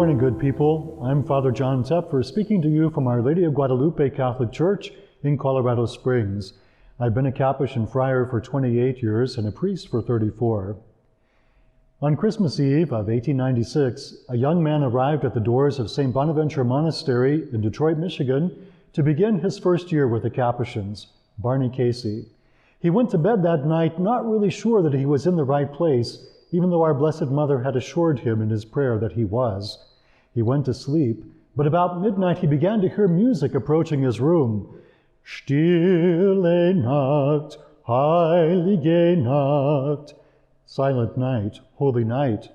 morning, good people. I'm Father John Toepfer, speaking to you from Our Lady of Guadalupe Catholic Church in Colorado Springs. I've been a Capuchin friar for 28 years and a priest for 34. On Christmas Eve of 1896, a young man arrived at the doors of St. Bonaventure Monastery in Detroit, Michigan, to begin his first year with the Capuchins, Barney Casey. He went to bed that night not really sure that he was in the right place, even though our Blessed Mother had assured him in his prayer that he was. He went to sleep, but about midnight he began to hear music approaching his room. Stille Nacht, heilige Nacht. Silent night, holy night.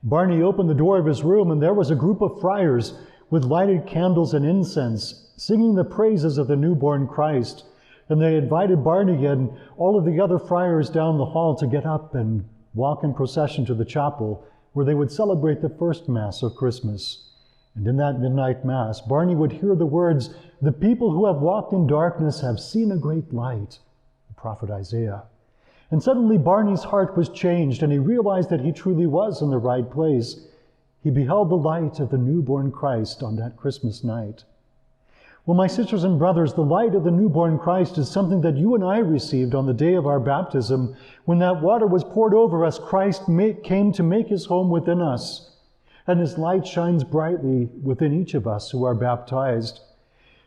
Barney opened the door of his room, and there was a group of friars with lighted candles and incense, singing the praises of the newborn Christ. And they invited Barney and all of the other friars down the hall to get up and walk in procession to the chapel, where they would celebrate the first Mass of Christmas. And in that midnight Mass, Barney would hear the words, "The people who have walked in darkness have seen a great light," the prophet Isaiah. And suddenly Barney's heart was changed, and he realized that he truly was in the right place. He beheld the light of the newborn Christ on that Christmas night. Well, my sisters and brothers, the light of the newborn Christ is something that you and I received on the day of our baptism. When that water was poured over us, Christ came to make his home within us. And his light shines brightly within each of us who are baptized.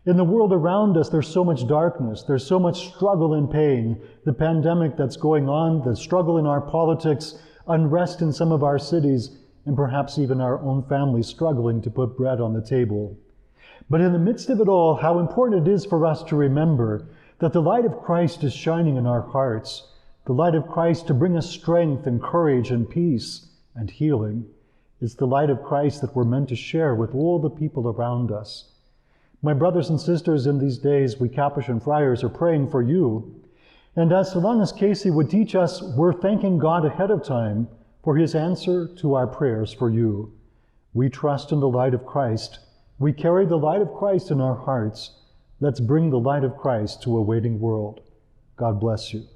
In the world around us, there's so much darkness. There's so much struggle and pain. The pandemic that's going on, the struggle in our politics, unrest in some of our cities, and perhaps even our own families struggling to put bread on the table. But in the midst of it all, how important it is for us to remember that the light of Christ is shining in our hearts, the light of Christ to bring us strength and courage and peace and healing. It's the light of Christ that we're meant to share with all the people around us. My brothers and sisters, in these days, we Capuchin friars are praying for you. And as Solanus Casey would teach us, we're thanking God ahead of time for his answer to our prayers for you. We trust in the light of Christ. We carry the light of Christ in our hearts. Let's bring the light of Christ to a waiting world. God bless you.